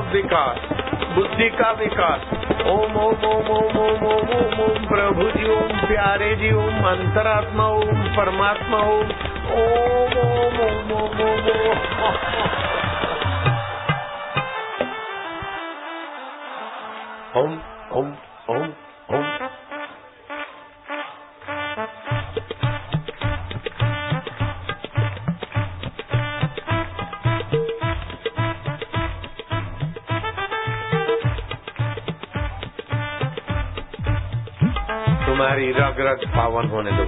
विकास, बुद्धि का विकास। ओम ओम ओम ओम ओम ओम ओम ओम प्रभु जी, ओम प्यारे जी, ओम अंतरात्मा, ओम परमात्मा, ओम ओम ओम ओम ओम ओम ओम ओम ओम। तुम्हारी रग रग पावन होने दो।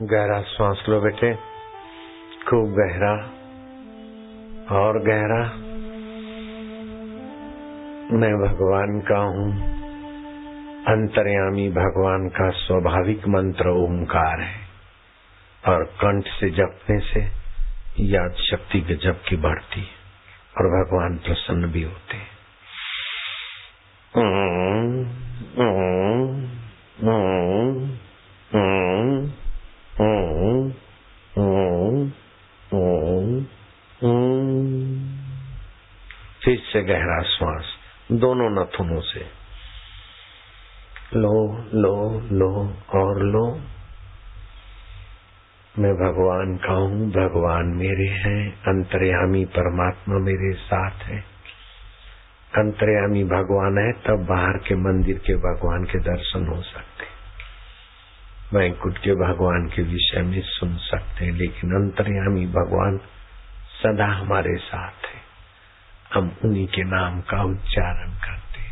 गहरा श्वास लो बेटे, खूब गहरा और गहरा। मैं भगवान का हूँ। अंतर्यामी भगवान का स्वाभाविक मंत्र ओंकार है और कंठ से जपने से याद शक्ति गजब की बढ़ती है और भगवान प्रसन्न भी होते हैं। फिर से गहरा श्वास दोनों नथुनों से लो लो लो और लो। मैं भगवान का हूँ, भगवान मेरे हैं। अंतर्यामी परमात्मा मेरे साथ है। अंतर्यामी भगवान है तब बाहर के मंदिर के भगवान के दर्शन हो सकते, वैकुंठ के भगवान के विषय में सुन सकते हैं, लेकिन अंतर्यामी भगवान सदा हमारे साथ है। हम उन्हीं के नाम का उच्चारण करते हैं।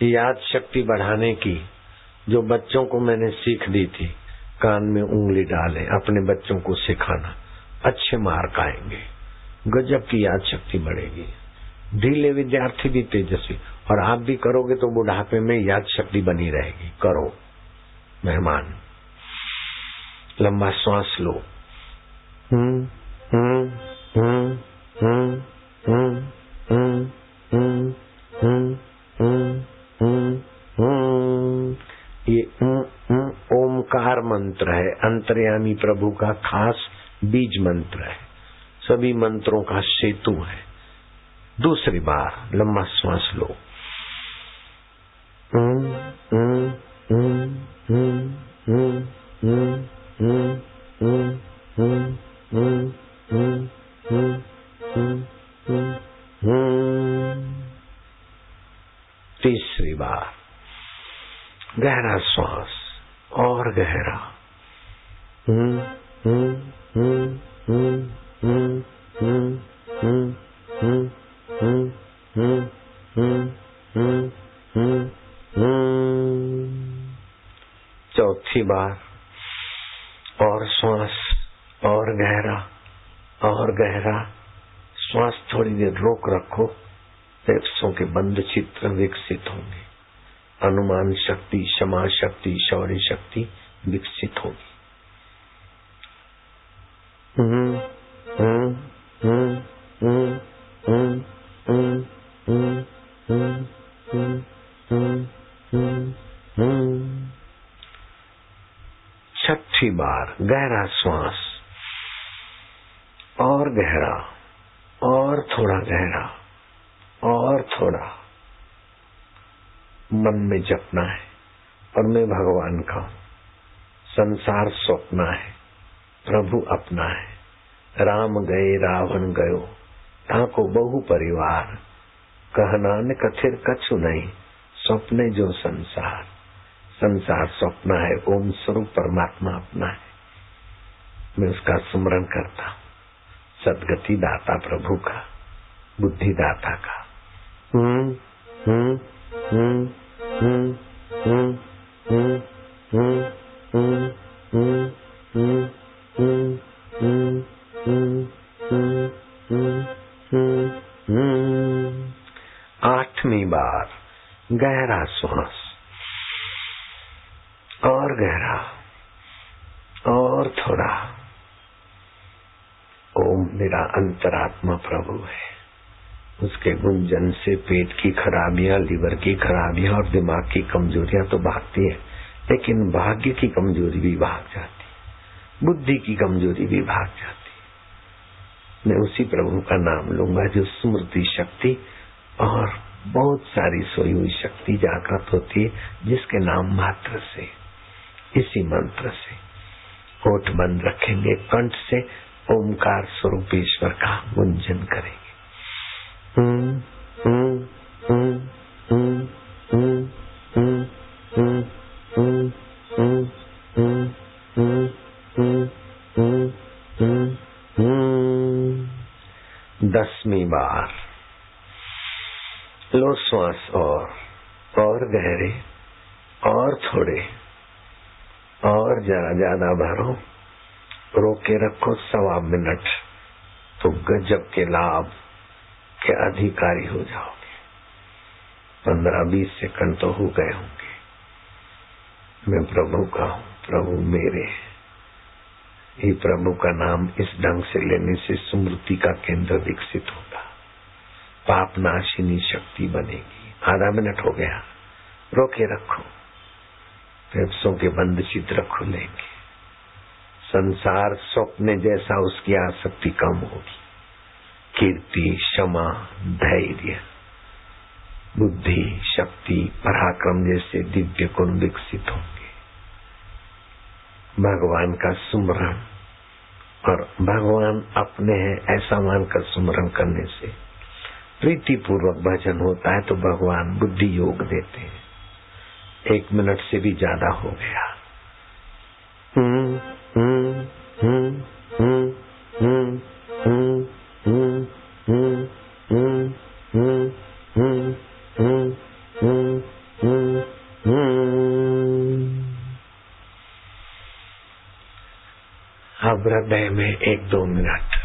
याद शक्ति बढ़ाने की जो बच्चों को मैंने सीख दी थी, कान में उंगली डालें, अपने बच्चों को सिखाना, अच्छे मार्क आएंगे, गजब की याद शक्ति बढ़ेगी। ढीले विद्यार्थी भी तेजस्वी, और आप भी करोगे तो बुढ़ापे में याद शक्ति बनी रहेगी। करो मेहमान। लंबा श्वास लो। ये ओमकार मंत्र है, अंतर्यामी प्रभु का खास बीज मंत्र है, सभी मंत्रों का सेतु है। दूसरी बार लंबा श्वास लो। तीसरी बार गहरा श्वास और गहरा। चौथी बार और श्वास और गहरा और गहरा। श्वास थोड़ी देर रोक रखो, फेफड़ों के बंद चित्र विकसित होंगे। अनुमान शक्ति, क्षमा शक्ति, शौर्य शक्ति विकसित होगी। छठी बार गहरा श्वास और गहरा और थोड़ा गहरा और थोड़ा। मन में जपना है और मैं भगवान का हूँ, संसार स्वप्न है, प्रभु अपना है। राम गए रावण गयो, ताको बहु परिवार, कहनान कथिर कछु नहीं, स्वप्ने जो संसार। संसार स्वप्न है, ओम स्वरूप परमात्मा अपना है। मैं उसका स्मरण करता हूँ, सदगति दाता प्रभु का, बुद्धि दाता का। आठवीं बार गहरा श्वास और गहरा और थोड़ा। ओम मेरा अंतरात्मा प्रभु है, उसके गुंजन से पेट की खराबियां, लीवर की खराबियां और दिमाग की कमजोरियां तो भागती है, लेकिन भाग्य की कमजोरी भी भाग जाती, बुद्धि की कमजोरी भी भाग जाती। मैं उसी प्रभु का नाम लूंगा जो स्मृति शक्ति और बहुत सारी सोई हुई शक्ति जागृत होती है, जिसके नाम मात्र से, इसी मंत्र से होठ बंद रखेंगे, कंठ से ओमकार स्वरूप ईश्वर का गुंजन करेंगे। दसवीं बार लो श्वास और गहरे और थोड़े और जरा ज्यादा भरो, रोके रखो 1.25 मिनट, तो गजब के लाभ के अधिकारी हो जाओगे। 15-20 सेकंड तो हो गए होंगे। मैं प्रभु का हूँ, प्रभु मेरे। ये प्रभु का नाम इस ढंग से लेने से स्मृति का केंद्र विकसित होगा, पाप नाशिनी शक्ति बनेगी। आधा मिनट हो गया, रोके रखो, फेफड़ों के बंद चित्र खुलेंगे। संसार स्वप्न जैसा उसकी आसक्ति कम होगी। कीर्ति, क्षमा, धैर्य, बुद्धि, शक्ति, पराक्रम जैसे दिव्य गुण विकसित होंगे। भगवान का सुमरन, और भगवान अपने हैं ऐसा मानकर सुमरन करने से प्रीति पूर्वक भजन होता है, तो भगवान बुद्धि योग देते हैं। 1 मिनट से भी ज्यादा हो गया। अब हृदय में 1-2 मिनट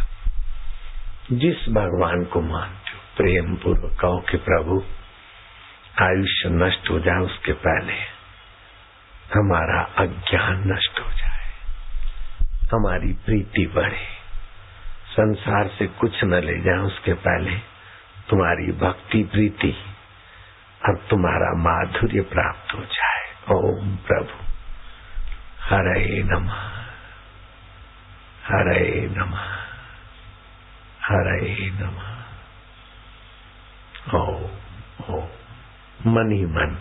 जिस भगवान को मानते हो प्रेम पूर्वक कहो कि प्रभु आयुष्य नष्ट हो जाए उसके पहले हमारा अज्ञान नष्ट हो जाए, हमारी प्रीति बढ़े, संसार से कुछ न ले जाए उसके पहले तुम्हारी भक्ति प्रीति और तुम्हारा माधुर्य प्राप्त हो जाए। ओम प्रभु हरे नमः, हरे नमः, हरे नमः। ओम मन ही मन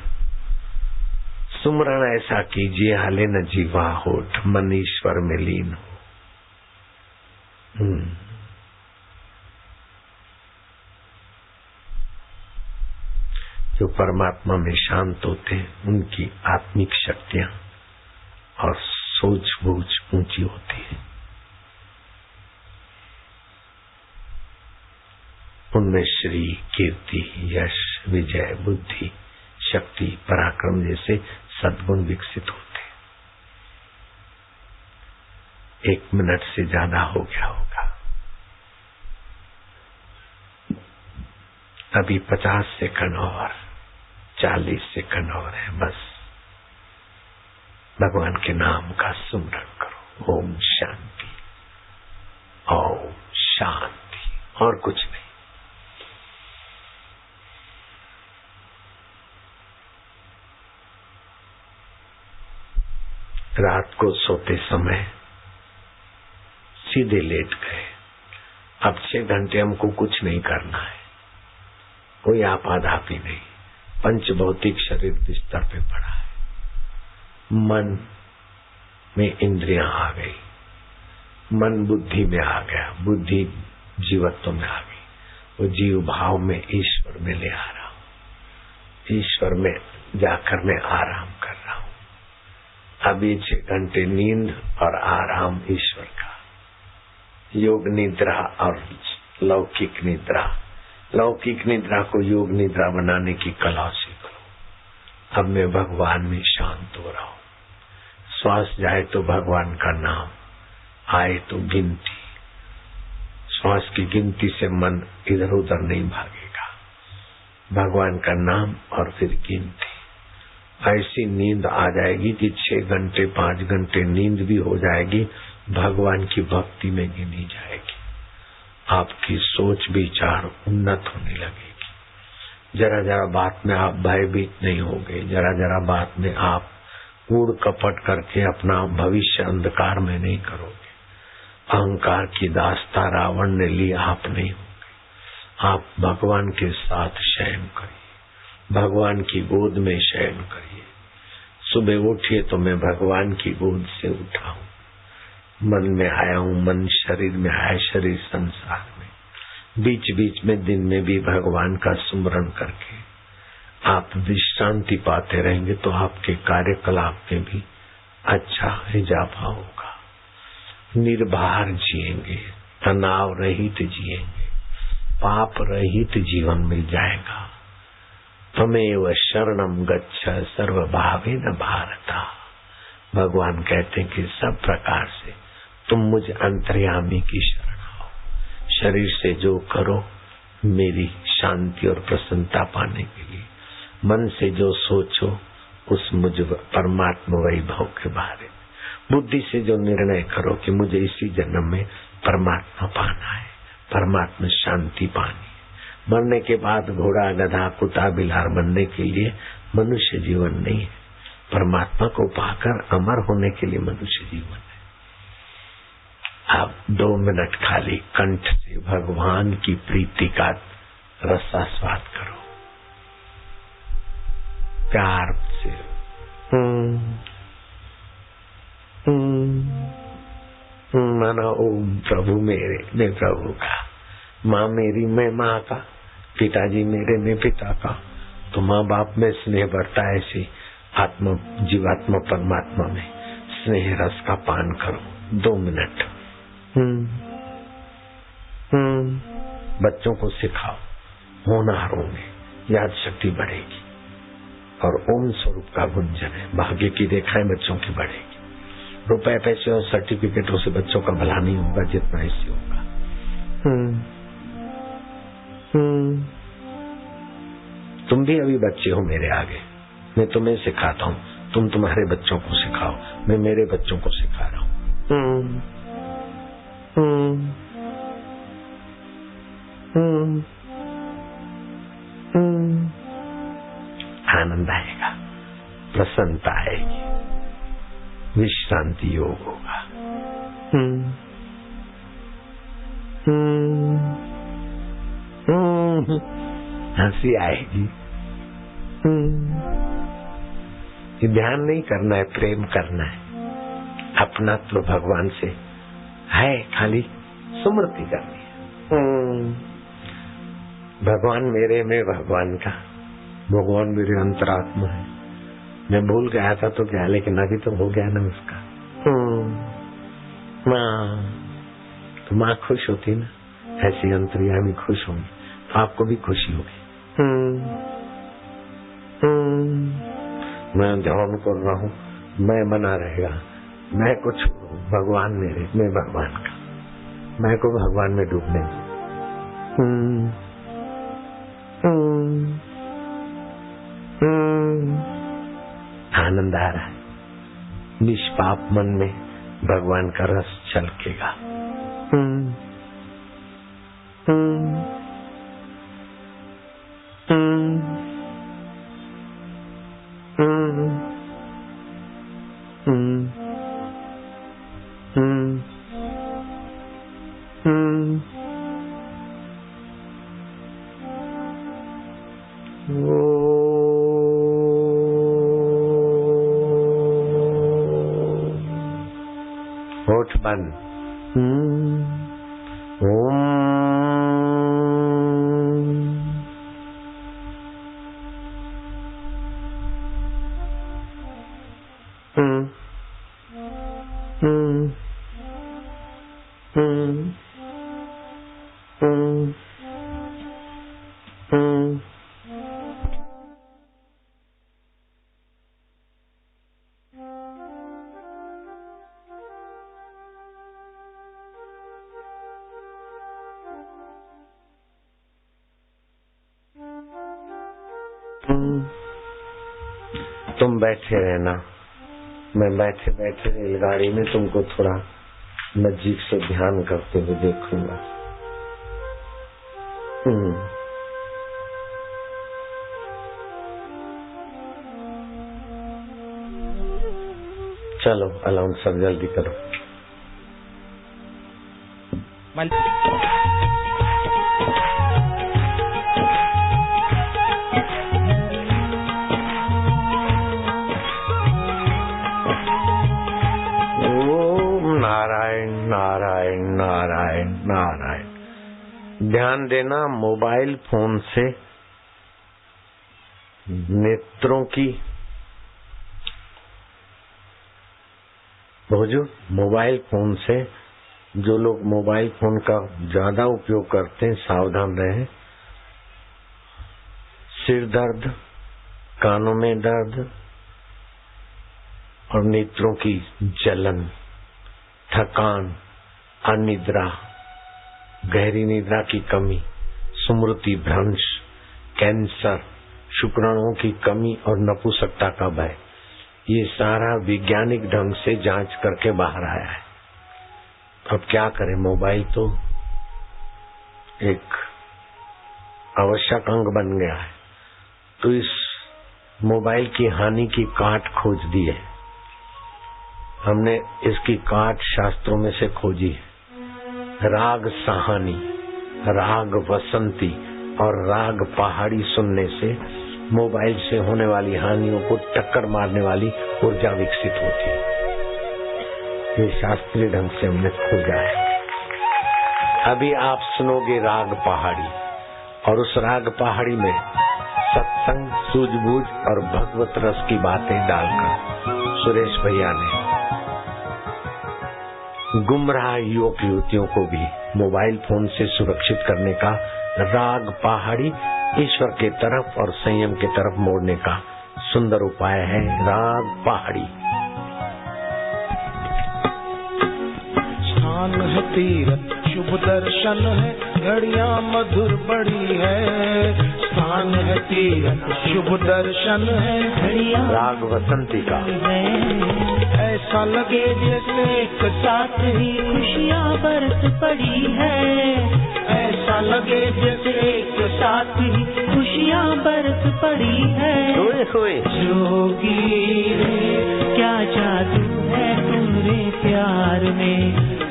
सुमरण ऐसा कीजिए, हले न जीवा होठ, मन ईश्वर में लीन हो। जो परमात्मा में शांत होते हैं उनकी आत्मिक शक्तियां और सूझबूझ ऊंची होती है। उनमें श्री, कीर्ति, यश, विजय, बुद्धि, शक्ति, पराक्रम जैसे सद्गुण विकसित होते। 1 मिनट से ज्यादा हो गया होगा। अभी 50 सेकंड और 40 सेकंड और है। बस भगवान के नाम का सुमरण करो। ओम शांति, ओम शांति, और कुछ नहीं। रात को सोते समय सीधे लेट गए। अब 6 घंटे हमको कुछ नहीं करना है, कोई आपाधापी नहीं। पंच भौतिक शरीर बिस्तर पे पड़ा है, मन में इंद्रियां आ गई, मन बुद्धि में आ गया, बुद्धि जीवत्व में आ गई, वो जीव भाव में ईश्वर में ले आ रहा हूँ, ईश्वर में जाकर मैं आराम कर रहा हूँ। अभी 6 घंटे नींद और आराम ईश्वर का, योग निद्रा और लौकिक निद्रा। लौकिक निद्रा को योग निद्रा बनाने की कला सीख लो। अब मैं भगवान में शांत हो रहा हूँ। श्वास जाए तो भगवान का नाम, आए तो गिनती। श्वास की गिनती से मन इधर उधर नहीं भागेगा। भगवान का नाम और फिर गिनती। ऐसी नींद आ जाएगी कि 6 घंटे 5 घंटे नींद भी हो जाएगी, भगवान की भक्ति में गिनी जाएगी। आपकी सोच विचार उन्नत होने लगेगी। जरा जरा बात में आप भयभीत नहीं होगे, जरा जरा बात में आप कूड़ कपट करके अपना भविष्य अंधकार में नहीं करोगे। अहंकार की दास्ता रावण ने ली, आप नहीं होगे। आप भगवान के साथ शयन करिए, भगवान की गोद में शयन करिए। सुबह उठिए तो मैं भगवान की गोद से उठा हूँ, मन में आया हूँ, मन शरीर में आया, शरीर संसार में। बीच बीच में दिन में भी भगवान का सुमरण करके आप विश्रांति पाते रहेंगे तो आपके कार्यकलाप में भी अच्छा इजाफा होगा। निर्भर जिएंगे, तनाव रहित जिएंगे, पाप रहित जीवन मिल जाएगा। त्वमेव शरणम गच्छ सर्वभावेन भारता। भगवान कहते हैं कि सब प्रकार से तुम मुझ अंतर्यामी की शरण आओ। शरीर से जो करो मेरी शांति और प्रसन्नता पाने के लिए, मन से जो सोचो उस मुझ परमात्मा वैभव के बारे में, बुद्धि से जो निर्णय करो कि मुझे इसी जन्म में परमात्मा पाना है, परमात्मा शांति पानी। मरने के बाद घोड़ा गधा कुत्ता बिलार बनने के लिए मनुष्य जीवन नहीं है, परमात्मा को पाकर अमर होने के लिए मनुष्य जीवन है। आप 2 मिनट खाली कंठ से भगवान की प्रीति का रसास्वाद करो, प्यार से। माना ओम प्रभु मेरे, मैं प्रभु का, माँ मेरी मैं माँ का, पिताजी मेरे मैं पिता का। तो माँ बाप में स्नेह बढ़ता है, ऐसी आत्मा जीवात्मा परमात्मा में स्नेह रस का पान करो 2 मिनट। बच्चों को सिखाओ, होनहारों में याद शक्ति बढ़ेगी और ओम स्वरूप का गुंजन है। भाग्य की रेखाएं बच्चों की बढ़ेगी। रुपए पैसे और सर्टिफिकेटों से बच्चों का भला नहीं होगा जितना इससे होगा। तुम भी अभी बच्चे हो मेरे आगे, मैं तुम्हें सिखाता हूँ, तुम तुम्हारे बच्चों को सिखाओ, मैं मेरे बच्चों को सिखा रहा हूँ। आनंद आएगा, प्रसन्नता आएगी, विश्रांति योग होगा। हंसी आएगी। ये ध्यान नहीं करना है, प्रेम करना है। अपना तो भगवान से है, खाली स्मृति करनी है। भगवान मेरे में भगवान का, भगवान मेरे अंतरात्मा है। मैं भूल गया था तो क्या, लेकिन अभी तो हो गया ना उसका। माँ तो माँ खुश होती ना, ऐसी अंतर्यामी खुश होंगी तो आपको भी खुशी होगी। मैं ध्यान कर रहा हूँ, मैं बना रहेगा, मैं कुछ भगवान मेरे, मैं भगवान का, मैं को भगवान में डूबने। आनंद आ रहा है, निष्पाप मन में भगवान का रस छलकेगा। होठ बंद। ओम। तुम बैठे रहना, मैं बैठे बैठे रेलगाड़ी में तुमको थोड़ा नजीक से ध्यान करते हुए देखूंगा। चलो अलाउंसर जल्दी करो। नारायण नारायण नारायण नारायण। ध्यान देना, मोबाइल फोन से नेत्रों की, मोबाइल फोन से जो लोग मोबाइल फोन का ज्यादा उपयोग करते हैं सावधान रहें। सिर दर्द, कानों में दर्द और नेत्रों की जलन, थकान, अनिद्रा, गहरी निद्रा की कमी, स्मृति भ्रंश, कैंसर, शुक्राणुओं की कमी और नपुंसकता का भय, ये सारा वैज्ञानिक ढंग से जांच करके बाहर आया है। अब क्या करें, मोबाइल तो एक आवश्यक अंग बन गया है, तो इस मोबाइल की हानि की काट खोज दी है हमने। इसकी काट शास्त्रों में से खोजी है। राग साहानी, राग वसंती और राग पहाड़ी सुनने से मोबाइल से होने वाली हानियों को टक्कर मारने वाली ऊर्जा विकसित होती है। ये शास्त्रीय ढंग से हमने खोजा है। अभी आप सुनोगे राग पहाड़ी, और उस राग पहाड़ी में सत्संग, सूझबूझ और भगवत रस की बातें डालकर सुरेश भैया ने गुमराह युवक युवतियों को भी मोबाइल फोन से सुरक्षित करने का राग पहाड़ी ईश्वर के तरफ और संयम के तरफ मोड़ने का सुंदर उपाय है। राग पहाड़ी। स्थान है तीरथ, शुभ दर्शन है, घड़ियां मधुर बड़ी है। स्थान है तीरथ, शुभ दर्शन है, घड़ियां राग वसंती का। ऐसा लगे जैसे एक साथ ही खुशियां बरस पड़ी है। ऐसा लगे जैसे एक साथ ही खुशियां बरस पड़ी है। जोगी रे क्या जादू है तुम्हारे प्यार में,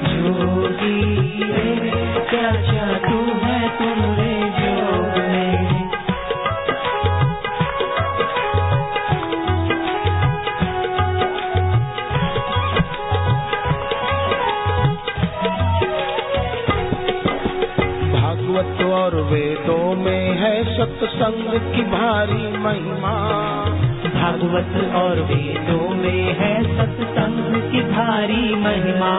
जोगी रे क्या जादू है तुम्हारे जोग में। भागवत और वेदों में है सत्संग की भारी महिमा। भागवत और वेदों में है सत्संग की भारी महिमा।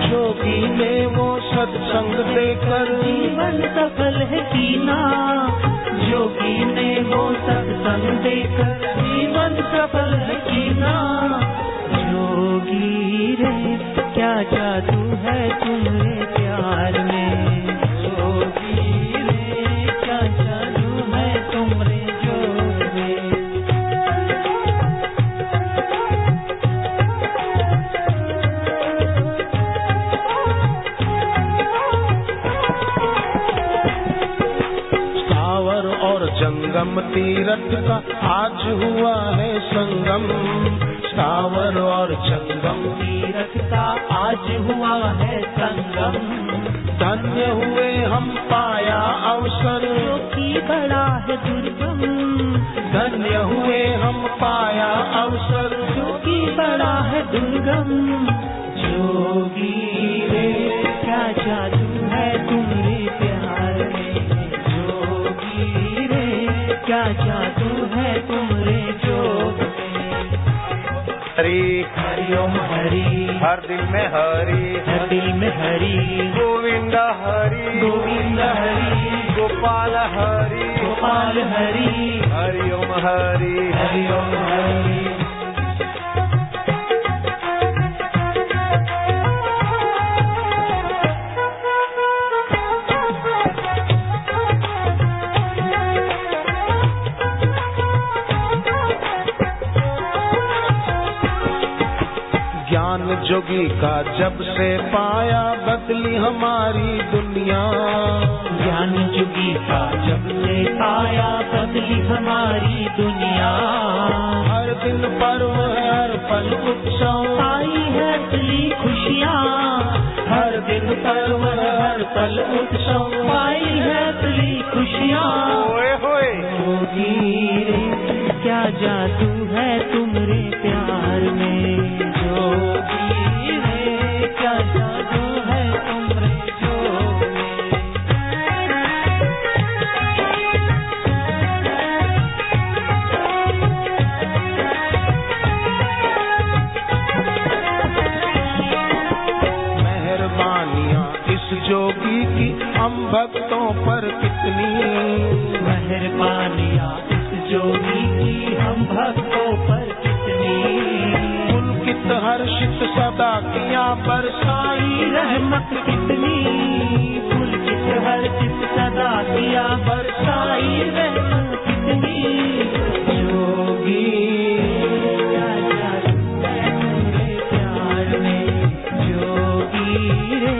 जोगी ने वो सत्संग देकर जीवन सफल है कीना। जोगी ने वो सत्संग देकर जीवन सफल है कीना। जोगी रे क्या जादू है तुम्हारे प्यार में, जोगी रे क्या जादू है तुम्हारे जोग में। स्थावर और जंगम तीरथ का आज हुआ है संगम, स्थावर और जंगम तीरथ का आज हुआ है संगम। धन्य हुए हम पाया अवसर, जो कि बड़ा है दुर्गम, धन्य हुए हम पाया अवसर, जो कि बड़ा है दुर्गम। जोगी रे क्या जादू है तुम्हारे प्यार में, जोगी रे क्या जादू है तुम्हारे जोग में। हरि हरि ओम हरि, हर दिल में हरि, हर दिल में हरि, गोविंद हरि, गोविंद हरि, गोपाल हरि, गोपाल हरि, हरि ओम हरि, हरि ओम हरि। ज्ञान जोगी का जब से पाया बदली हमारी दुनिया, ज्ञान जोगी का जब से पाया बदली हमारी दुनिया। हर दिन पर्व है हर पल उत्सव, आई है असली खुशियाँ, हर दिन पर्व है हर पल उत्सव, आई है असली खुशियाँ। ओए होए जोगी रे क्या जादू है तुम्हारे प्यार में, जोगी रे क्या जादू है तुम्हारे जोग में। मेहरबानियाँ इस जोगी की हम भक्तों पर कितनी, मेहरबानियाँ इस जोगी की हम भक्तों पर कितनी। पुलकित हर्षित सदा किया बरसाई रहमत कितनी, पुलकित हर्षित सदा किया बरसाई रहमत कितनी। जोगी क्या जादू है तुम्हारे प्यार में, जोगी रे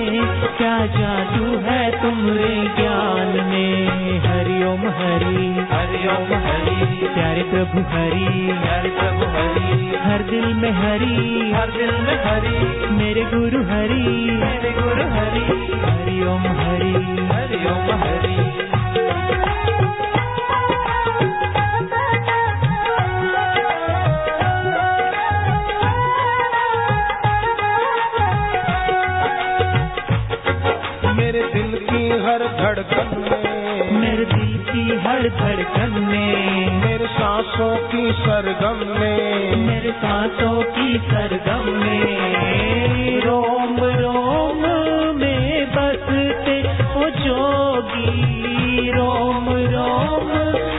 क्या जादू है तुम्हारे ज्ञान में। हरि ओम हरि, हरि ओम हरि, प्यारे प्रभु हरि, प्यारे प्रभु हरि, हर दिल में हरि, हर दिल में हरि, मेरे गुरु हरि, मेरे गुरु हरि, हरि ओम हरि, हरि ओम हरि। मेरे दिल की हर धड़कन में, मेरे दिल की हर धड़कन में, मेरे सांसों की सरगम में, मेरे सांसों की सरगम में। रोम रोम में बसते ओ जोगी, रोम रोम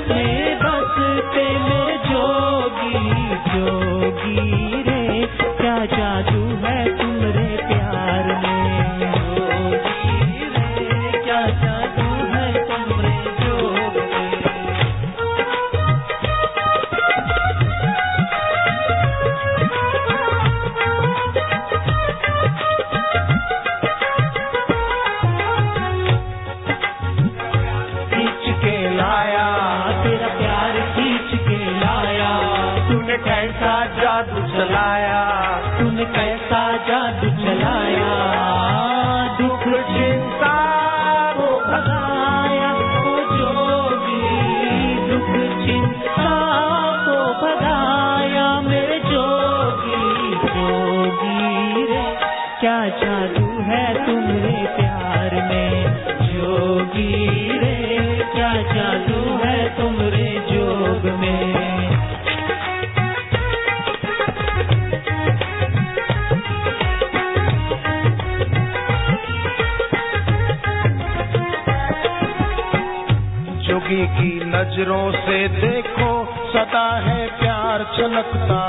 में बसते मेरे जोगी। जोगी रे क्या जादू है तुम्हारे प्यार में, जोगी रे क्या जादू है तुम्हारे जोग में। खींच के लाया तेरा प्यार खींच के लाया, तूने कैसा जादू चलाया, तूने कैसा जादू चलाया। दुख चिंता को भगाया ओ जोगी, दुख चिंता को भगाया मेरे जोगी। जोगी रे क्या जादू है तुम्हारे प्यार में, जोगी रे क्या जादू है तुम्हारे जोग में। जोगी की नजरों से देखो सदा है प्यार छलकता।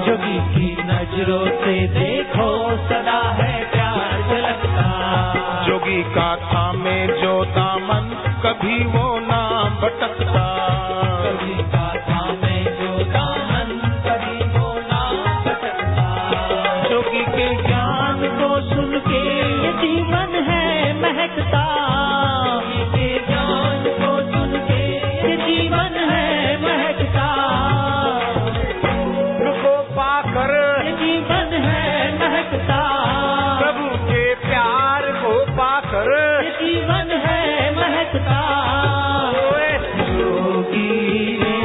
जोगी की नजरों से देखो सदा है प्यार झलकता। जोगी का थामे जो दामन कभी वो ना भटकता। जोगी का थामे जो दामन कभी वो ना भटकता। जोगी के ज्ञान को सुन के ये जीवन है महकता। जोगी के ज्ञान को सुन के ये जीवन है महकता। को पाकर ये जीवन है महकता। प्रभु के प्यार को पाकर ये जीवन है महकता। जोगी रे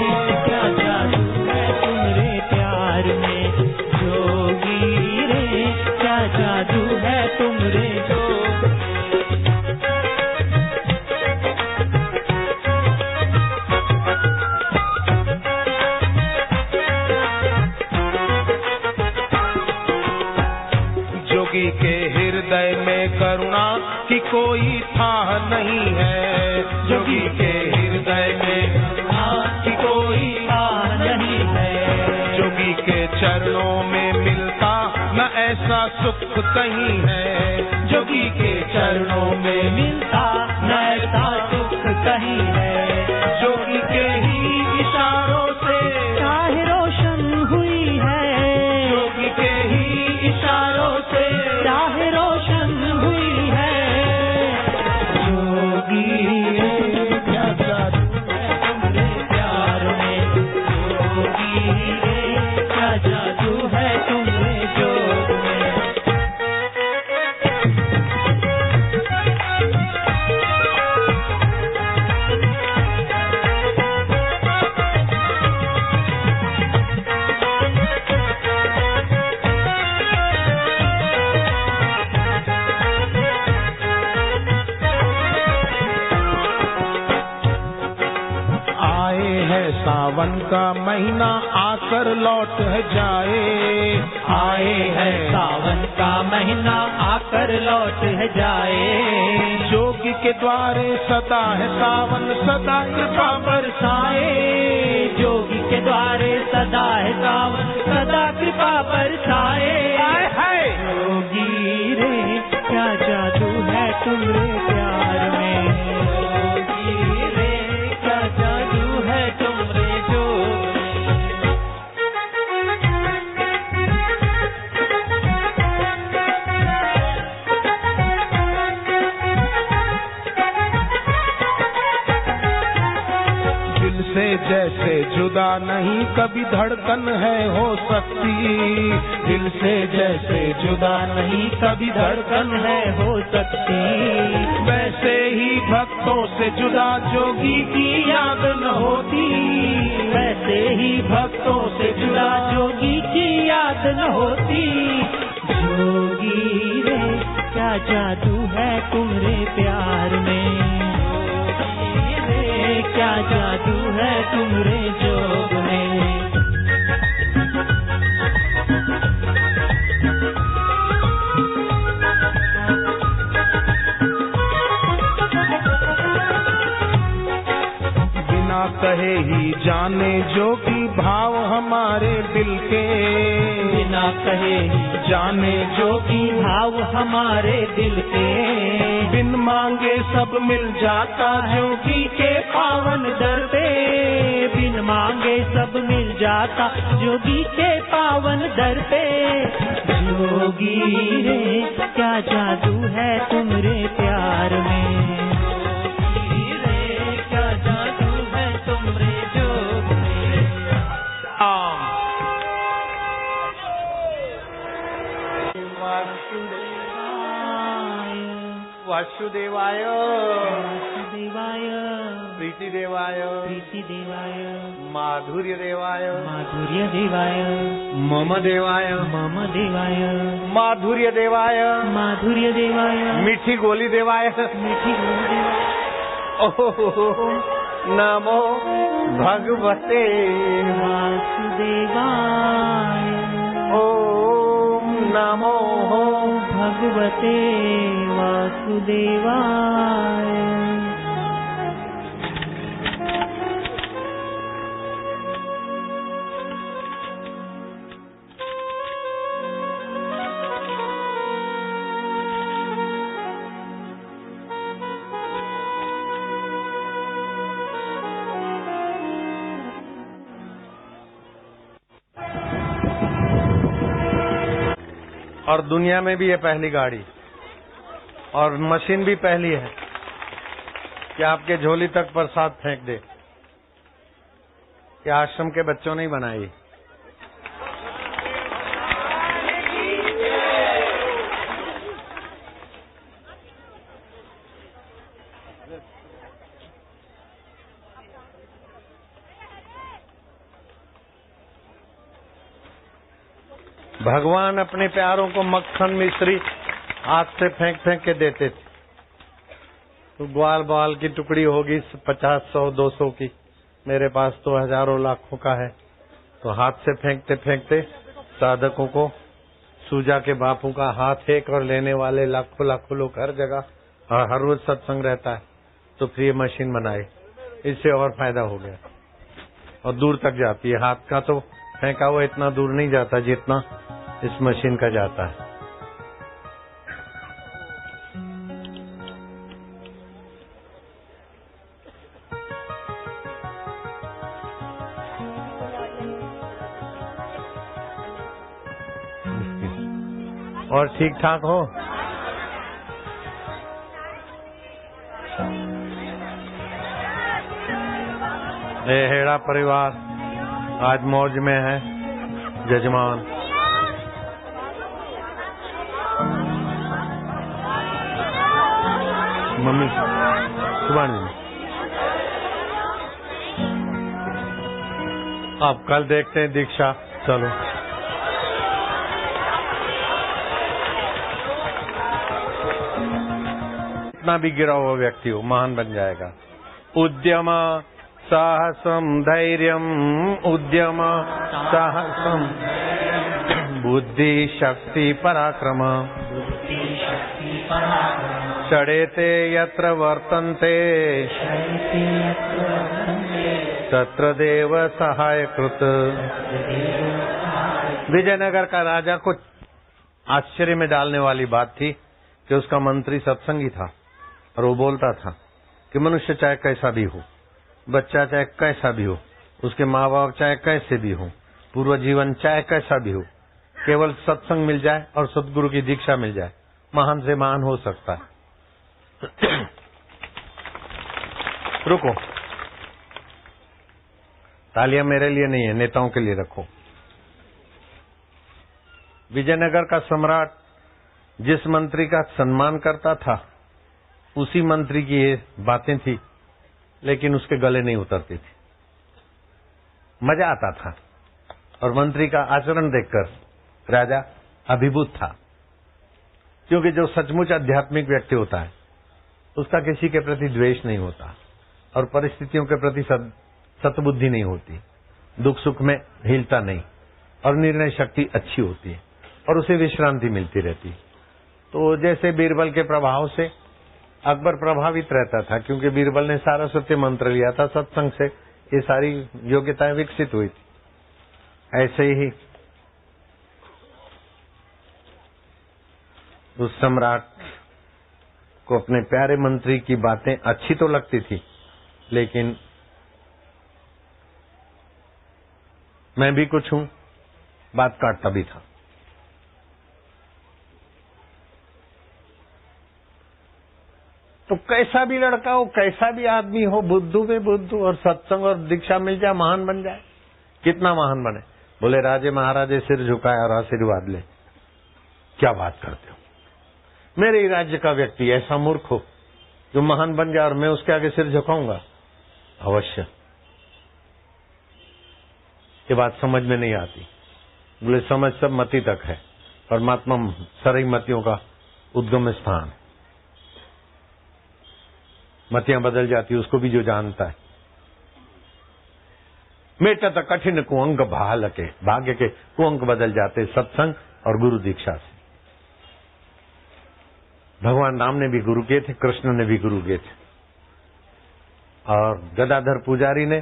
क्या जादू है तुम्हारे प्यार में। जोगी रे क्या जादू है तुम्हारे जोगी के हृदय में करुणा की कोई था नहीं है। जोगी के हृदय में करुणा की कोई बात नहीं है। जोगी के चरणों में मिलता न ऐसा सुख कहीं है। जोगी के चरणों में मिलता न ऐसा सुख कहीं है। जोगी के ही इशारों से राह रोशन हुई है। जोगी के ही इशारों से राह रोशन हुई है। जोगी रे क्या जादू है तुम्हारे प्यार में। जोगी रे क्या जादू है तुम्हारे जोग में। आए है सावन का महीना आकर लौट जाए। आए है सावन का महीना आकर लौट है जाए। जोगी के द्वारे सदा है सावन सदा कृपा बरसाए। जोगी के द्वारे सदा है सावन सदा कृपा बरसाए। जोगी रे क्या जादू है तुम्हारे प्यार में। जोगी रे क्या जादू है तुम्हारे जोग में। दिल से जैसे जुदा नहीं कभी धड़कन है हो सकती। दिल से जैसे जुदा नहीं कभी धड़कन है हो सकती। वैसे ही भक्तों से जुदा जोगी की याद न होती। वैसे ही भक्तों से जुड़ा जोगी की याद न होती। जोगी रे क्या जादू है तुम्हारे प्यार में। जोगी रे क्या जादू है तुम्हारे जोग में। बिना कहे ही जाने जोगी भाव हमारे दिल के। बिना कहे जाने जोगी भाव हमारे दिल के। बिन मांगे सब मिल जाता जोगी के पावन दर पे। बिन मांगे सब मिल जाता जोगी के पावन दर पे। जोगी रे क्या जादू है तुम्हारे प्यार में। जोगी रे क्या जादू है तुम्हारे जोग में। वासुदेवाय देवाय प्रीति देवाय प्रीति देवाय माधुर्य देवाय माधुर्य देवाय मम देवाय मम देवाय माधुर्य देवाय माधुर्य देवाय मीठी गोली देवाय मीठी गोली देवाय। ओम नमो भगवते वासुदेवाय। ओम नमो भगवते वासुदेवाय। और दुनिया में भी ये पहली गाड़ी और मशीन भी पहली है कि आपके झोली तक प्रसाद फेंक दे। ये आश्रम के बच्चों ने ही बनाई। भगवान अपने प्यारों को मक्खन मिश्री हाथ से फेंक फेंक के देते थे। तो ग्वाल बाल की टुकड़ी होगी 50, 100, 200 की, मेरे पास तो हजारों लाखों का है। तो हाथ से फेंकते फेंकते साधकों को सूजा के बापू का हाथ एक और लेने वाले लाखों लाखों लोग हर जगह और हर रोज सत्संग रहता है। तो फिर ये मशीन बनाई, इससे और फायदा हो गया और दूर तक जाती है। हाथ का तो फेंका हुआ इतना दूर नहीं जाता जितना इस मशीन का जाता है। और ठीक ठाक हो? ये हेड़ा परिवार आज मौज में है। जजमान मम्मी सुभान अब कल देखते हैं दीक्षा। चलो इतना भी गिरा हुआ व्यक्ति हो महान बन जाएगा। उद्यम साहसम धैर्यम, उद्यम साहसम बुद्धि शक्ति पराक्रम, चढ़ेते यत्र वर्तन्ते तत्र देव सहाय कृत। विजयनगर का राजा को आश्चर्य में डालने वाली बात थी कि उसका मंत्री सत्संगी था और वो बोलता था कि मनुष्य चाहे कैसा भी हो, बच्चा चाहे कैसा भी हो, उसके माँ बाप चाहे कैसे भी हो, पूर्व जीवन चाहे कैसा भी हो, केवल सत्संग मिल जाए और सद्गुरु की दीक्षा मिल जाए, महान से महान हो सकता है। रुको, तालियां मेरे लिए नहीं है, नेताओं के लिए रखो। विजयनगर का सम्राट जिस मंत्री का सम्मान करता था उसी मंत्री की ये बातें थी, लेकिन उसके गले नहीं उतरती थी। मजा आता था और मंत्री का आचरण देखकर राजा अभिभूत था, क्योंकि जो सचमुच आध्यात्मिक व्यक्ति होता है उसका किसी के प्रति द्वेष नहीं होता और परिस्थितियों के प्रति सतबुद्धि नहीं होती, दुख सुख में हिलता नहीं और निर्णय शक्ति अच्छी होती है और उसे विश्रांति मिलती रहती। तो जैसे बीरबल के प्रभाव से अकबर प्रभावित रहता था, क्योंकि बीरबल ने सारा सत्य मंत्र लिया था, सत्संग से ये सारी योग्यताएं विकसित हुई थी। ऐसे ही उस सम्राट को अपने प्यारे मंत्री की बातें अच्छी तो लगती थी, लेकिन मैं भी कुछ हूं, बात काटता भी था। तो कैसा भी लड़का हो, कैसा भी आदमी हो, बुद्धू में बुद्धू और सत्संग और दीक्षा मिल जाए, महान बन जाए। कितना महान बने? बोले राजे महाराजे सिर झुकाए और आशीर्वाद ले। क्या बात करते हो? मेरे ही राज्य का व्यक्ति ऐसा मूर्ख हो जो महान बन जाए और मैं उसके आगे सिर झुकाऊंगा? अवश्य ये बात समझ में नहीं आती। बोले समझ सब मति तक है, परमात्मा सारी मतियों का उद्गम स्थान। मतियां बदल जाती उसको भी जो जानता है। मेटा तो कठिन कुअंक भाल के, भाग्य के कुअंक बदल जाते सत्संग और गुरु दीक्षा से। भगवान राम ने भी गुरु किए थे, कृष्ण ने भी गुरु किए थे, और गदाधर पुजारी ने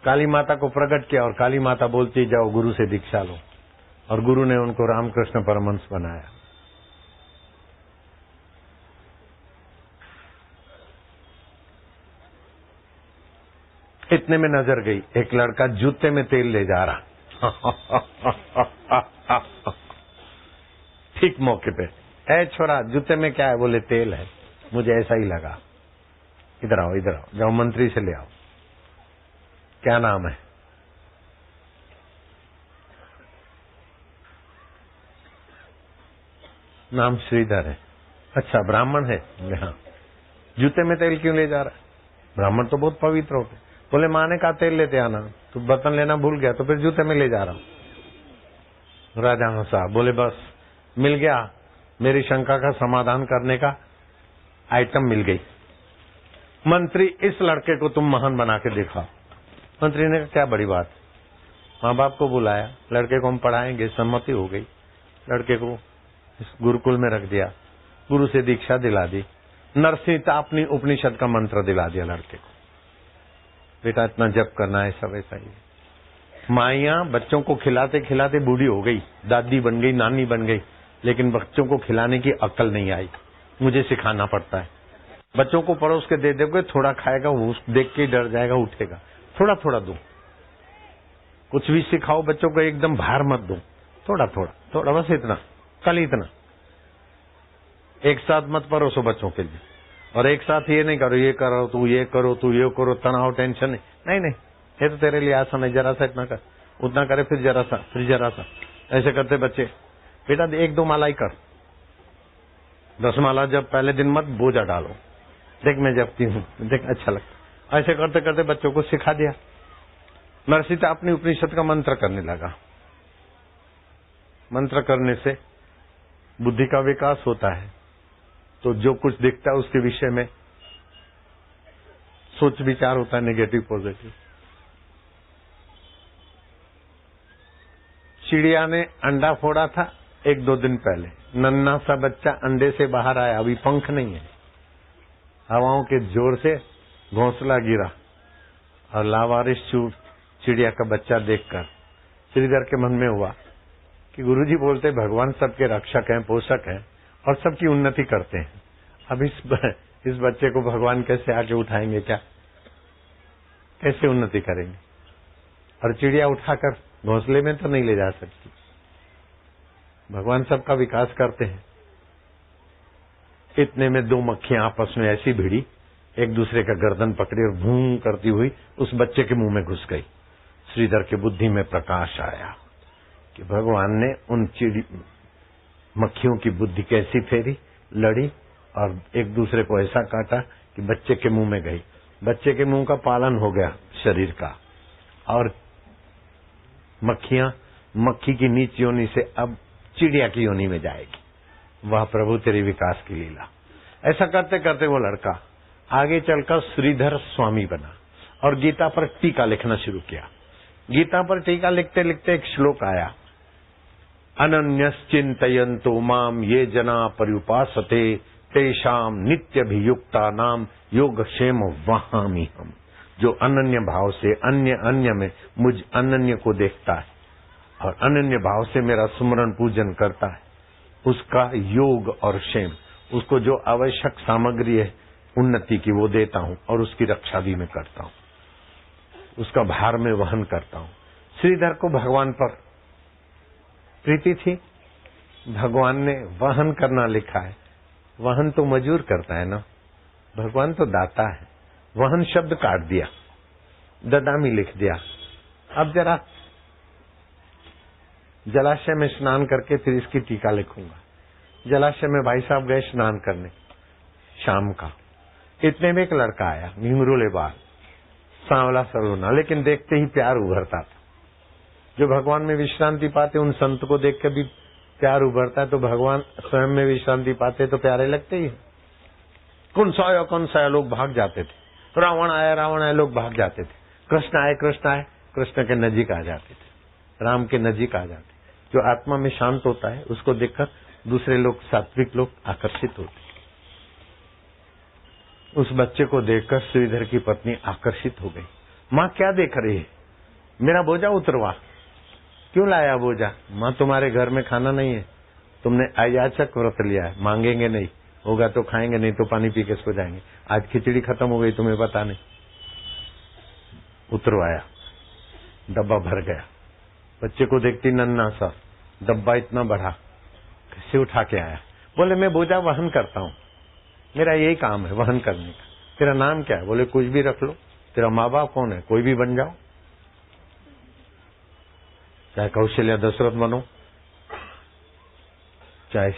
काली माता को प्रकट किया और काली माता बोलती जाओ गुरु से दीक्षा लो, और गुरु ने उनको रामकृष्ण परमहंस बनाया। इतने में नजर गई, एक लड़का जूते में तेल ले जा रहा। ठीक मौके पे, ऐ छोरा जूते में क्या है? बोले तेल है। मुझे ऐसा ही लगा। इधर आओ, इधर आओ, जाओ मंत्री से ले आओ। क्या नाम है? नाम श्रीधर है। अच्छा, ब्राह्मण है? हाँ। जूते में तेल क्यों ले जा रहा है? ब्राह्मण तो बहुत पवित्र होते। बोले माँ ने कहा तेल लेते आना, तो बर्तन लेना भूल गया, तो फिर जूते में ले जा रहा हूं। राजा हंसा। बोले बस मिल गया, मेरी शंका का समाधान करने का आइटम मिल गई। मंत्री, इस लड़के को तुम महान बना के दिखाओ। मंत्री ने कहा क्या बड़ी बात। माँ बाप को बुलाया, लड़के को हम पढ़ाएंगे, सहमति हो गई। लड़के को इस गुरुकुल में रख दिया, गुरु से दीक्षा दिला दी, नरसिंह अपनी उपनिषद का मंत्र दिला दिया लड़के को। बेटा इतना जप करना है, सब ऐसा ही। माइयां बच्चों को खिलाते खिलाते बूढ़ी हो गई, दादी बन गई, नानी बन गई, लेकिन बच्चों को खिलाने की अक्ल नहीं आई। मुझे सिखाना पड़ता है। बच्चों को परोस के दे दोगे, थोड़ा खाएगा, वो देख के डर जाएगा, उठेगा। थोड़ा थोड़ा दो। कुछ भी सिखाओ बच्चों को, एकदम भार मत दो, थोड़ा थोड़ा थोड़ा, बस इतना, कल इतना। एक साथ मत परोसो बच्चों के लिए, और एक साथ ये नहीं करो, ये करो, तू ये करो, तू ये करो, तनाव टेंशन नहीं, नहीं, ये तो तेरे लिए आसान है, जरा सा इतना कर, उतना करे, फिर जरा सा, फिर जरा सा, ऐसे करते बच्चे। बेटा 1-2 माला ही कर, 10 माला जब पहले दिन मत बोझा डालो। देख मैं जपती हूँ, देख अच्छा लगता। ऐसे करते करते बच्चों को सिखा दिया। नरसिंह अपनी उपनिषद का मंत्र करने लगा। मंत्र करने से बुद्धि का विकास होता है, तो जो कुछ दिखता है उसके विषय में सोच विचार होता है, नेगेटिव पॉजिटिव। चिड़िया ने अंडा फोड़ा था 1-2 दिन पहले, नन्हा सा बच्चा अंडे से बाहर आया, अभी पंख नहीं है, हवाओं के जोर से घोंसला गिरा, और लावारिस चिड़िया का बच्चा देखकर श्रीधर के मन में हुआ कि गुरुजी बोलते भगवान सबके रक्षक हैं, पोषक हैं, और सबकी उन्नति करते हैं। अब इस बच्चे को भगवान कैसे आगे उठाएंगे? क्या कैसे उन्नति करेंगे? और चिड़िया उठाकर घोंसले में तो नहीं ले जा सकती। भगवान सबका विकास करते हैं। इतने में 2 मक्खियां आपस में ऐसी भिड़ी, एक दूसरे का गर्दन पकड़ी और भूं करती हुई उस बच्चे के मुंह में घुस गई। श्रीधर की बुद्धि में प्रकाश आया कि भगवान ने उन मक्खियों की बुद्धि कैसी फेरी, लड़ी, और एक दूसरे को ऐसा काटा कि बच्चे के मुंह में गई। बच्चे के मुंह का पालन हो गया शरीर का, और मक्खी की नीच योनि से अब चिड़िया की योनि में जाएगी। वाह प्रभु तेरी विकास की लीला। ऐसा करते करते वो लड़का आगे चलकर श्रीधर स्वामी बना और गीता पर टीका लिखना शुरू किया। गीता पर टीका लिखते लिखते एक श्लोक आया, अनन्यश्चिन्तयन्तो माम ये जना पर्युपासते तेषाम नित्यभियुक्ता नाम योगक्षेम वहामि हम। जो अनन्य भाव से अन्य में मुझ अनन्य को देखता है और अनन्य भाव से मेरा सुमरण पूजन करता है, उसका योग और क्षेम, उसको जो आवश्यक सामग्री है उन्नति की वो देता हूं और उसकी रक्षा भी मैं करता हूं, उसका भार में वहन करता हूं। श्रीधर को भगवान पर प्रीति थी, भगवान ने वहन करना लिखा है। वहन तो मजूर करता है ना, भगवान तो दाता है। वहन शब्द काट दिया, ददामी लिख दिया। अब जरा जलाशय में स्नान करके फिर इसकी टीका लिखूंगा। जलाशय में भाई साहब गए स्नान करने शाम का, इतने में एक लड़का आया, घिंगरूले बाल, सांवला सलोना, लेकिन देखते ही प्यार उभरता था। जो भगवान में विश्रांति पाते उन संत को देख कर भी प्यार उभरता है, तो भगवान स्वयं में विश्रांति पाते तो प्यारे लगते ही। कौन सा आया लोग भाग जाते थे, रावण आया लोग भाग जाते थे, कृष्ण आए कृष्ण के नजीक आ जाते थे, राम के नजीक आ जाते। जो आत्मा में शांत होता है उसको देखकर दूसरे लोग, सात्विक लोग आकर्षित होते। उस बच्चे को देखकर श्रीधर की पत्नी आकर्षित हो गई। माँ क्या देख रही है? मेरा बोझा उतरवा। क्यों लाया बोझा? माँ तुम्हारे घर में खाना नहीं है, तुमने अयाचक व्रत लिया है, मांगेंगे नहीं, होगा तो खाएंगे, नहीं तो पानी पी के सो जाएंगे। आज खिचड़ी खत्म हो गई, तुम्हें पता नहीं। उतरवाया, डब्बा भर गया। बच्चे को देखती नन्हा सा, डब्बा इतना बड़ा, से उठा के आया। बोले मैं बोझा वहन करता हूँ, मेरा यही काम है वहन करने का। तेरा नाम क्या है? बोले कुछ भी रख लो। तेरा माँ बाप कौन है? कोई भी बन जाओ, चाहे कौशल्या दशरथ बनो, चाहे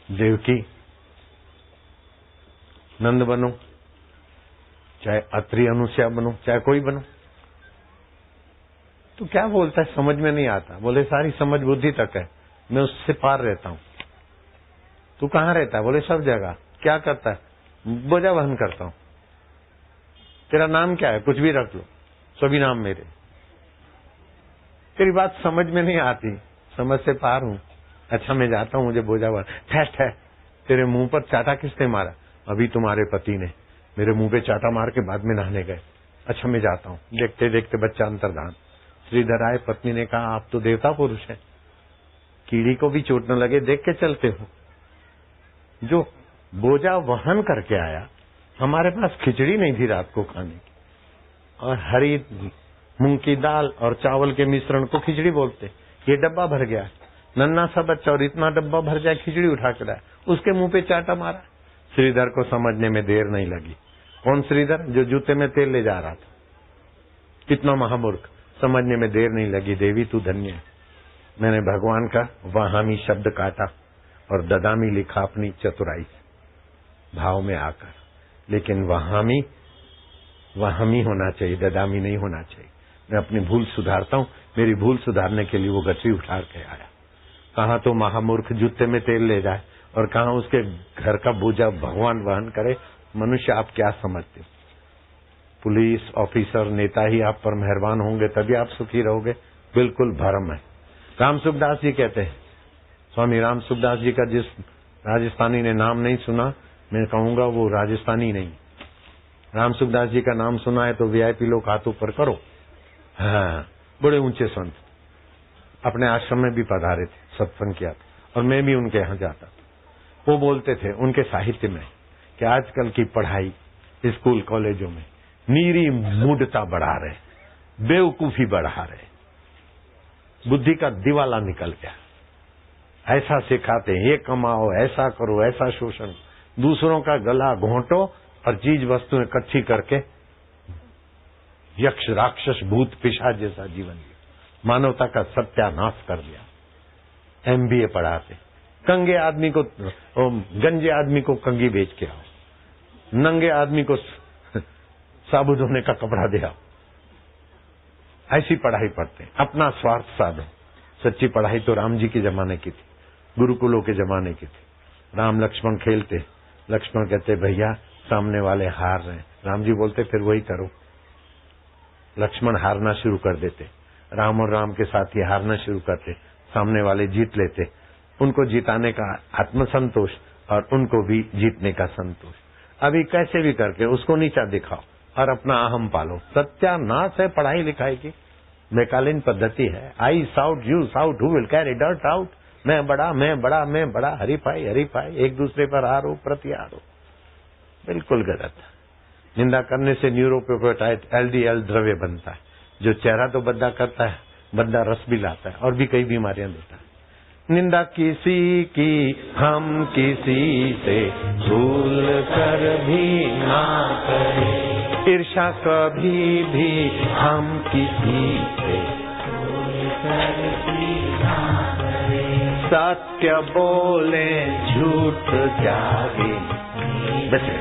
देवकी नंद बनो, चाहे अत्रि अनुसया बनो, चाहे कोई बनो। तो क्या बोलता है समझ में नहीं आता। बोले सारी समझ बुद्धि तक है, मैं उससे पार रहता हूँ। तू कहाँ रहता है? बोले सब जगह। क्या करता है? बोझा वहन करता हूँ। तेरा नाम क्या है? कुछ भी रख लो, सभी नाम मेरे। तेरी बात समझ में नहीं आती, समझ से पार हूँ। अच्छा मैं जाता हूँ, मुझे बोझा वहन। ठहर, तेरे मुंह पर चाटा किसने मारा? अभी तुम्हारे पति ने मेरे मुंह पे चाटा मार के बाद में नहाने गए। अच्छा मैं जाता हूँ। देखते देखते बच्चा अंतर्धान। श्रीधर आए, पत्नी ने कहा आप तो देवता पुरुष हैं, कीड़ी को भी चोट न लगे देख के चलते हो। जो बोझा वहन करके आया, हमारे पास खिचड़ी नहीं थी रात को खाने की, और हरी मूंग की दाल और चावल के मिश्रण को खिचड़ी बोलते। ये डब्बा भर गया, नन्ना सा बच्चा और इतना डब्बा भर जाए खिचड़ी उठा के लाया, उसके मुंह पे चाटा मारा। श्रीधर को समझने में देर नहीं लगी। कौन श्रीधर? जो जूते में तेल ले जा रहा था। कितना महामूर्ख, समझने में देर नहीं लगी। देवी तू धन्य है, मैंने भगवान का वहामी शब्द काटा और ददामी लिखा अपनी चतुराई भाव में आकर। लेकिन वहामी होना चाहिए, ददामी नहीं होना चाहिए। मैं अपनी भूल सुधारता हूँ। मेरी भूल सुधारने के लिए वो गठरी उठा के आया। कहाँ तो महामूर्ख जूते में तेल ले जाए और कहाँ उसके घर का बोझा भगवान वहन करे। मनुष्य आप क्या समझते? पुलिस ऑफिसर नेता ही आप पर मेहरबान होंगे तभी आप सुखी रहोगे? बिल्कुल भ्रम है। राम सुखदास जी कहते हैं, स्वामी राम सुखदास जी का जिस राजस्थानी ने नाम नहीं सुना, मैं कहूंगा वो राजस्थानी नहीं। राम सुखदास जी का नाम सुना है तो वीआईपी लोग हाथ ऊपर करो। हाँ, बड़े ऊंचे संत अपने आश्रम में भी पधारे थे, सत्संग किया था, और मैं भी उनके यहाँ जाता था। वो बोलते थे उनके साहित्य में कि आजकल की पढ़ाई स्कूल कॉलेजों में नीरी मूढ़ता बढ़ा रहे, बेवकूफी बढ़ा रहे, बुद्धि का दिवाला निकल गया। ऐसा सिखाते हैं, ये कमाओ, ऐसा करो, ऐसा शोषण, दूसरों का गला घोंटो और चीज वस्तुएं इकट्ठी करके यक्ष राक्षस भूत पिशाच जैसा जीवन जिया, मानवता का सत्यानाश कर दिया। एमबीए पढ़ाते, कंगे आदमी को, गंजे आदमी को कंगी बेच के आओ, नंगे आदमी को साबुत होने का कपड़ा दे आओ। ऐसी पढ़ाई पढ़ते, अपना स्वार्थ साधो। सच्ची पढ़ाई तो राम जी के जमाने की थी, गुरुकुलों के जमाने की थी। राम लक्ष्मण खेलते, लक्ष्मण कहते भैया सामने वाले हार रहे हैं, राम जी बोलते फिर वही करो। लक्ष्मण हारना शुरू कर देते, राम और राम के साथ ही हारना शुरू करते, सामने वाले जीत लेते। उनको जिताने का आत्मसंतोष और उनको भी जीतने का संतोष। अभी कैसे भी करके उसको नीचा दिखाओ और अपना अहम पालो। सत्यानाश है पढ़ाई लिखाई की, मैकालीन पद्धति है। I shout, you shout, who will carry dirt out. मैं बड़ा, मैं बड़ा, मैं बड़ा, हरीफाई हरीफाई, एक दूसरे पर आरोप प्रत्यारोप, बिल्कुल गलत। निंदा करने से न्यूरोपेप्टाइड एलडीएल द्रव्य बनता है, जो चेहरा तो बद्दा करता है, बद्दा रस भी लाता है और भी कई बीमारियां देता है। निंदा किसी की हम किसी से भूल कर भी ना करें, ईर्ष्या कभी भी हम किसी से भूल कर भी ना करें, सत्य बोले झूठ त्यागे,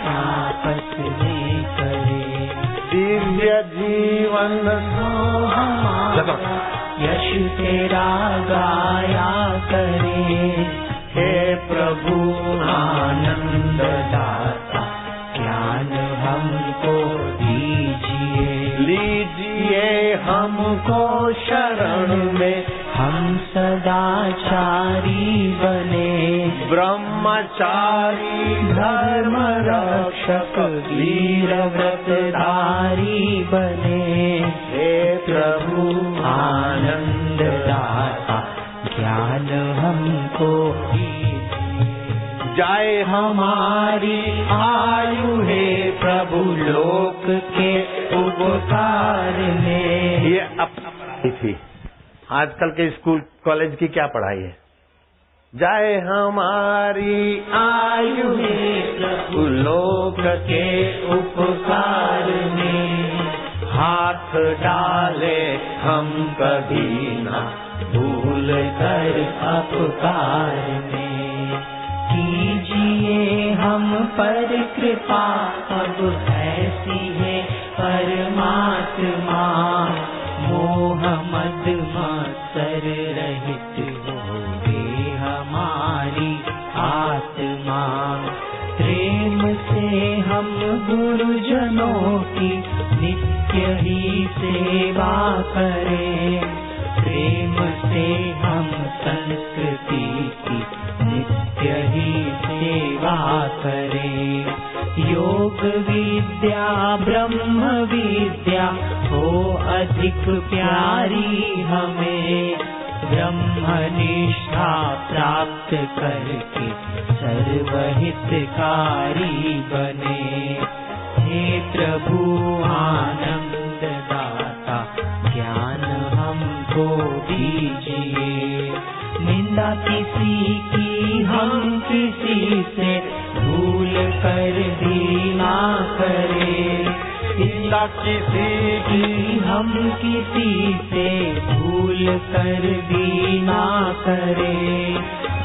आपस में करें, दिव्य जीवन यश तेरा गाया करे। हे प्रभु आनंद दाता, ज्ञान हमको दीजिए, लीजिए हमको शरण में, हम सदाचारी बने, ब्रह्मचारी धर्म रक्षक वीर व्रतधारी बने। हे प्रभु आनंद दाता, ज्ञान हमको जाए हमारी आयु, हे प्रभु लोक के उपकार में। ये अपनी थी, आजकल के स्कूल कॉलेज की क्या पढ़ाई है? जाए हमारी आयु में प्रभु लोक के उपकार में, हाथ डाले हम कभी ना भूल कर अपकार में। कीजिए हम पर कृपा अब ऐसी है परमात्मा, मोह मद मात्सर रहित होवे हमारी आत्मा। प्रेम से हम गुरुजनों की नित्य ही सेवा करें, प्रेम से हम संस्कृति की नित्य ही सेवा करें। योग विद्या ब्रह्म विद्या हो अधिक प्यारी हमें, ब्रह्म निष्ठा प्राप्त करके सर्वहितकारी बने। हे प्रभु आनंद दाता ज्ञान हमको दीजिए, निंदा किसी की हम किसी से भूल कर भी ना करें, निंदा किसी की हम किसी से भूल कर भी ना करें,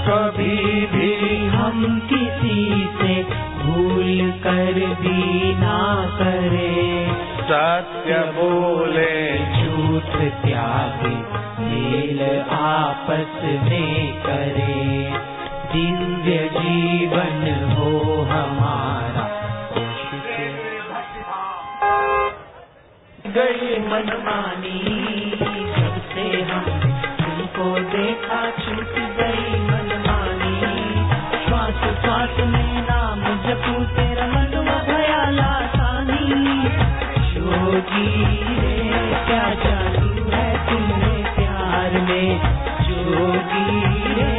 कभी भी हम किसी से भूल कर भी ना करें। सत्य बोले झूठ त्यागे मेल आपस में करें, दिव्य जीवन हो हमारा। गई मनमानी जब से हम तुमको देखा, छूट गई मनमानी। श्वास श्वास में नाम जपू तेरा मनवा भया लासानी। जोगी रे क्या जादू है तुम्हें प्यार में, जोगी रे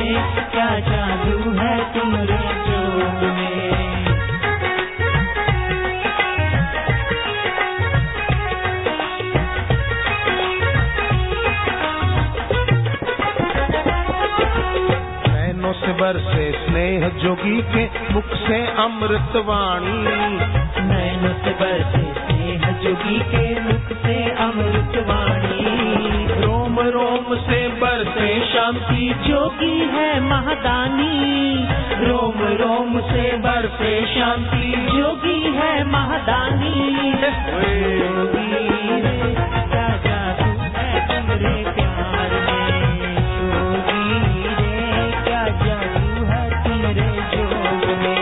क्या जादू है तुम्हारे जोग में। नैनों से बरसे स्नेह जोगी के मुख से अमृतवाणी, नैनों से बरसे स्नेह जोगी के मुख से अमृतवाणी। रोम रोम से बरसे शांति जोगी है महादानी, रोम रोम से बरसे शांति जोगी है महादानी। जोगी रे क्या जादू है तुम्हारे प्यार में, जोगी रे क्या जादू है तुम्हारे जोग में।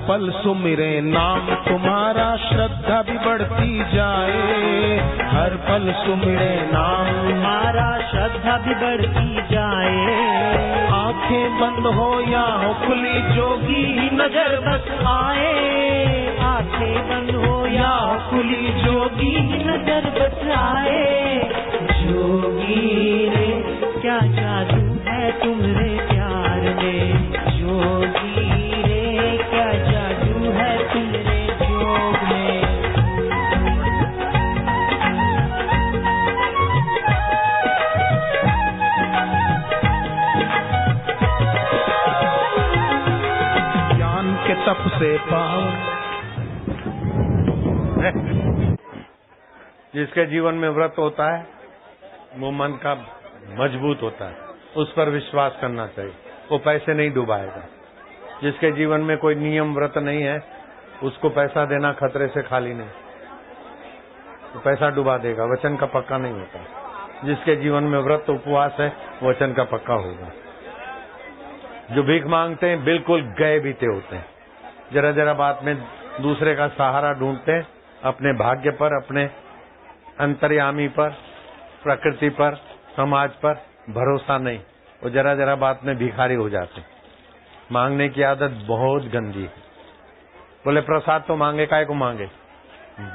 पल सुमिरे नाम तुम्हारा श्रद्धा भी बढ़ती जाए, हर पल सुमिरे नाम तुम्हारा श्रद्धा भी बढ़ती जाए। आंखें बंद हो या हो खुली जोगी नजर बस आए, आंखें बंद हो या हो खुली जोगी नजर बस आए। जोगी रे क्या जादू है तुम्हारे प्यार में, जोगी रे क्या जादू है तुम्हारे जोग में। ज्ञान के तप से पावन, जिसके जीवन में व्रत होता है वो मन का मजबूत होता है, उस पर विश्वास करना चाहिए, वो पैसे नहीं डुबाएगा। जिसके जीवन में कोई नियम व्रत नहीं है उसको पैसा देना खतरे से खाली नहीं, तो पैसा डुबा देगा, वचन का पक्का नहीं होता। जिसके जीवन में व्रत उपवास है वचन का पक्का होगा। जो भीख मांगते हैं बिल्कुल गए बीते होते हैं, जरा जरा बात में दूसरे का सहारा ढूंढते हैं, अपने भाग्य पर, अपने अंतर्यामी पर, प्रकृति पर, समाज पर भरोसा नहीं, वो जरा जरा बात में भिखारी हो जाते। मांगने की आदत बहुत गंदी है। बोले प्रसाद तो मांगे, काय को मांगे,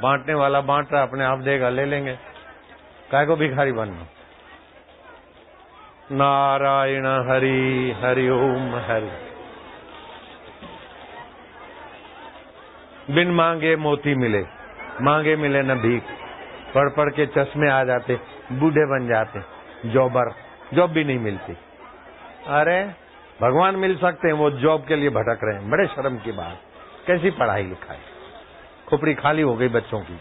बांटने वाला बांट रहा, अपने आप देगा, ले लेंगे, काय को भिखारी बनना। नारायण हरि हरि ओम हरि। बिन मांगे मोती मिले, मांगे मिले न भीख, पढ़ पढ़ के चश्मे आ जाते, बूढ़े बन जाते, जॉब भी नहीं मिलती। अरे भगवान मिल सकते हैं, वो जॉब के लिए भटक रहे हैं, बड़े शर्म की बात। कैसी पढ़ाई लिखाई, खोपड़ी खाली हो गई बच्चों की।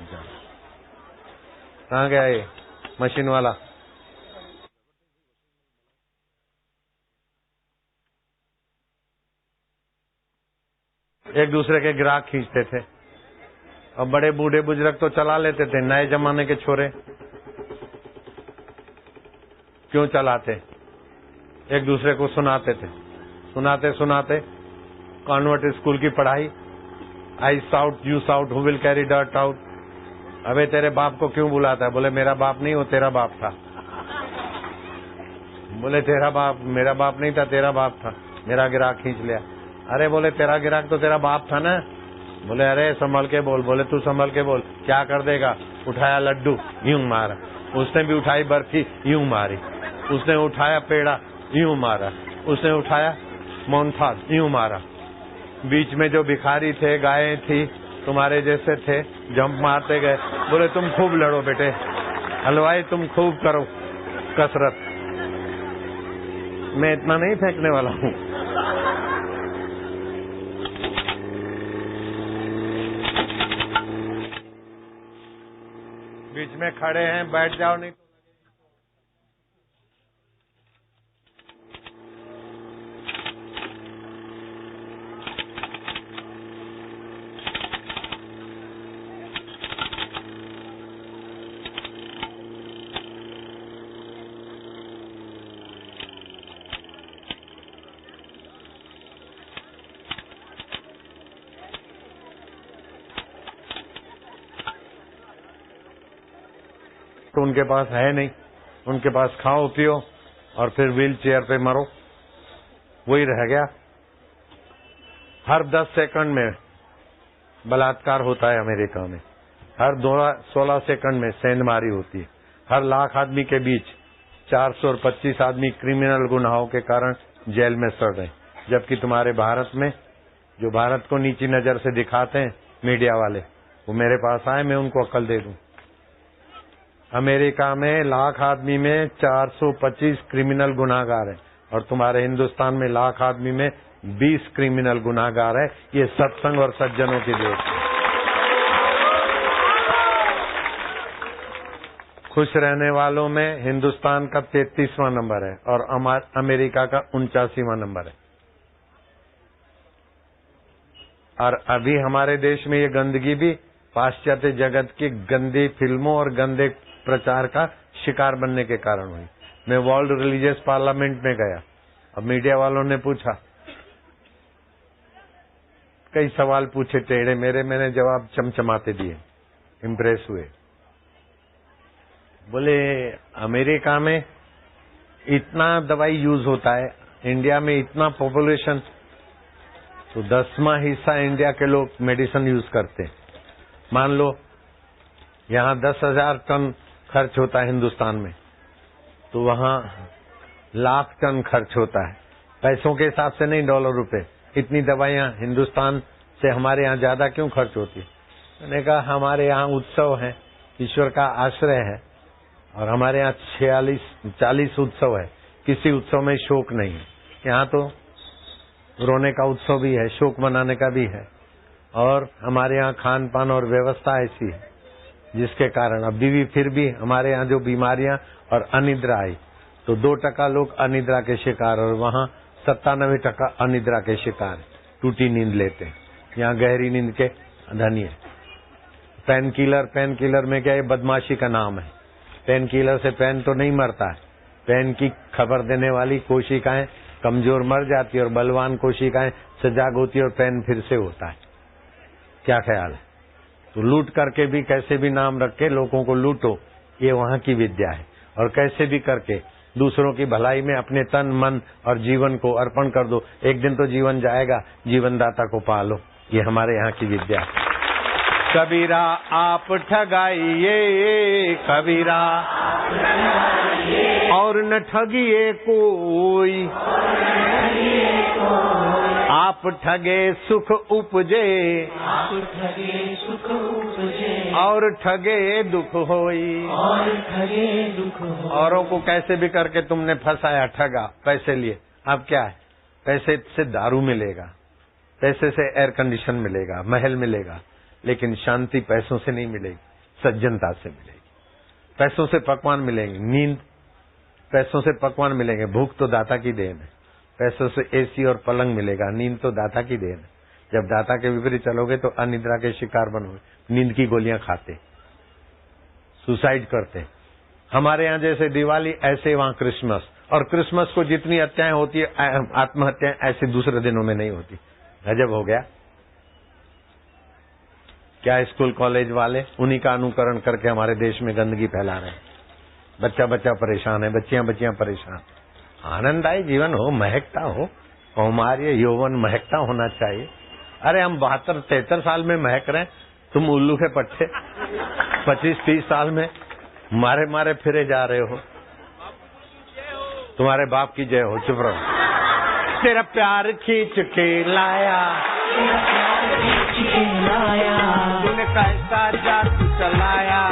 कहाँ गया ये मशीन वाला? एक दूसरे के ग्राहक खींचते थे, और बड़े बूढ़े बुजुर्ग तो चला लेते थे, नए जमाने के छोरे क्यों चलाते? एक दूसरे को सुनाते थे, सुनाते सुनाते कॉन्वेंट स्कूल की पढ़ाई, I shout you shout who will carry dirt out. अबे तेरे बाप को क्यों बुलाता है? बोले मेरा बाप नहीं, वो तेरा बाप था। बोले तेरा बाप, मेरा बाप नहीं था, तेरा बाप था, मेरा गिराक खींच लिया। अरे बोले तेरा गिराक तो तेरा बाप था ना। बोले अरे संभल के बोल। बोले तू संभल के बोल, क्या कर देगा? उठाया लड्डू, यूं मारा। उसने भी उठाई बर्फी, यूं मारी। उसने उठाया पेड़ा, यूं मारा। उसने उठाया मोहनथाल, यूं मारा। बीच में जो भिखारी थे, गायें थी, तुम्हारे जैसे थे, जंप मारते गए। बोले तुम खूब लड़ो बेटे, हलवाई तुम खूब करो कसरत, मैं इतना नहीं फेंकने वाला हूँ। बीच में खड़े हैं, बैठ जाओ नहीं तो उनके पास है नहीं, उनके पास खाओ पियो और फिर व्हील चेयर पे मरो, वही रह गया। हर 10 सेकंड में बलात्कार होता है अमेरिका में, हर 16 सेकंड में सेंधमारी होती है, हर लाख आदमी के बीच 425 आदमी क्रिमिनल गुनाहों के कारण जेल में सड़ रहे, जबकि तुम्हारे भारत में जो भारत को नीची नजर से दिखाते हैं मीडिया वाले, वो मेरे पास आए, मैं उनको अक्ल दे दूं। अमेरिका में लाख आदमी में 425 क्रिमिनल गुनाहगार हैं, और तुम्हारे हिंदुस्तान में लाख आदमी में 20 क्रिमिनल गुनाहगार है। ये सत्संग और सज्जनों की देश है। खुश रहने वालों में हिंदुस्तान का 33वां नंबर है और अमेरिका का 89वां नंबर है। और अभी हमारे देश में ये गंदगी भी पाश्चात्य जगत की गंदी फिल्मों और गंदे प्रचार का शिकार बनने के कारण हुई। मैं वर्ल्ड रिलीजियस पार्लियामेंट में गया, अब मीडिया वालों ने पूछा, कई सवाल पूछे टेढ़े मेरे, मैंने जवाब चमचमाते दिए, इम्प्रेस हुए। बोले अमेरिका में इतना दवाई यूज होता है, इंडिया में इतना पॉपुलेशन, तो 10वां हिस्सा इंडिया के लोग मेडिसिन यूज करते हैं। मान लो यहाँ 10,000 टन खर्च होता है हिंदुस्तान में, तो वहाँ लाख टन खर्च होता है, पैसों के हिसाब से नहीं, डॉलर रुपए। इतनी दवाइयाँ हिंदुस्तान से हमारे यहाँ ज्यादा क्यों खर्च होती है? मैंने कहा हमारे यहाँ उत्सव है, ईश्वर का आश्रय है, और हमारे यहाँ 40 उत्सव है, किसी उत्सव में शोक नहीं है। यहाँ तो रोने का उत्सव भी है, शोक मनाने का भी है, और हमारे यहाँ खान पान और व्यवस्था ऐसी है जिसके कारण अभी भी फिर भी हमारे यहाँ जो बीमारियां और अनिद्रा आई, तो 2% लोग अनिद्रा के शिकार, और वहाँ 97% अनिद्रा के शिकार, टूटी नींद लेते हैं। यहाँ गहरी नींद के धनी है। पेन किलर में क्या, ये बदमाशी का नाम है। पेन किलर से पेन तो नहीं मरता है, पेन की खबर देने वाली कोशिकाएं कमजोर मर जाती है और बलवान कोशिकाएं सजाग होती है और पेन फिर से होता है। क्या ख्याल है? तो लूट करके भी कैसे भी नाम रख के लोगों को लूटो, ये वहाँ की विद्या है। और कैसे भी करके दूसरों की भलाई में अपने तन मन और जीवन को अर्पण कर दो, एक दिन तो जीवन जाएगा, जीवनदाता को पालो, ये हमारे यहाँ की विद्या है। कबीरा आप ठगाइए, कबीरा और न ठगिए कोई, आप ठगे सुख उपजे, आप ठगे सुख उपजे, और ठगे दुख होई, और ठगे दुख होई। औरों को कैसे भी करके तुमने फंसाया, ठगा, पैसे लिए। अब क्या है, पैसे से दारू मिलेगा, पैसे से एयर कंडीशन मिलेगा, महल मिलेगा, लेकिन शांति पैसों से नहीं मिलेगी, सज्जनता से मिलेगी। पैसों से पकवान मिलेंगे, नींद पैसों से पकवान मिलेंगे, भूख तो दाता की देन है। पैसों से एसी और पलंग मिलेगा, नींद तो दाता की देन है। जब दाता के विपरीत चलोगे तो अनिद्रा के शिकार बनोगे, नींद की गोलियां खाते, सुसाइड करते। हमारे यहाँ जैसे दिवाली, ऐसे वहाँ क्रिसमस, और क्रिसमस को जितनी हत्याएं होती है, आत्महत्याएं ऐसे दूसरे दिनों में नहीं होती। गजब हो गया। क्या स्कूल कॉलेज वाले उन्हीं का अनुकरण करके हमारे देश में गंदगी फैला रहे हैं। बच्चा बच्चा परेशान है, बच्चियां बच्चियां परेशान। आनंददायी जीवन हो, महकता हो, कौमार्य यौवन महकता होना चाहिए। अरे हम 72-73 साल में महक रहे हैं, तुम उल्लू के पट्टे 25-30 साल में मारे मारे फिरे जा रहे हो। तुम्हारे बाप की जय हो। चुप रहो। तेरा प्यार खींच के लाया, तूने कैसा जादू चलाया,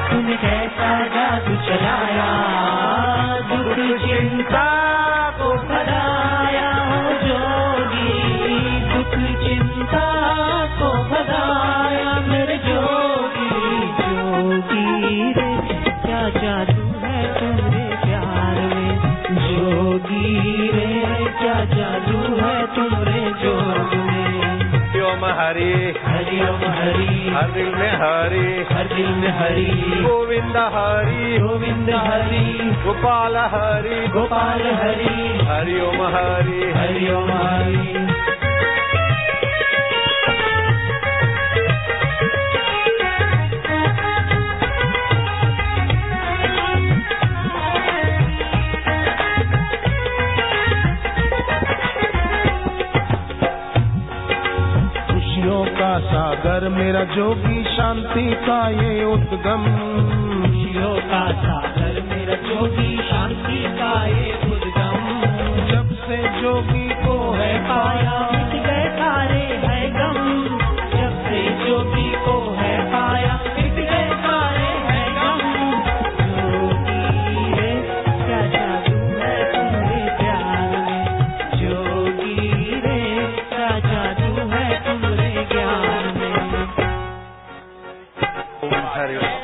तूने कैसा जादू चलाया, दुख चिंता को भगाया जोगी, दुख चिंता को भगाया मेरे जोगी। जोगी रे क्या जादू है तुम्हारे प्यार में, जोगी रे क्या जादू है तुम्हारे जोग में। ओम हरि, हरि ओम हरि, हर दिल में हरि, हर दिल में हरि, गोविंद हरि, गोविंद हरि, गोपाल हरि, गोपाल हरि, हरि ओम हरि, हरि ओम हरि। सागर मेरा जोगी, शांति का ये उद्गम, खुशियों का सागर मेरा जोगी, शांति का ये उद्गम। जब से जोगी को है पाया मिट गए सारे है गम, जब से जोगी को है पाया मिट गए सारे है गम। जोगी रे क्या जादू है तुम्हारे प्यार में, जोगी रे क्या जादू है तुम्हारे ज्ञान में। हरि ओम।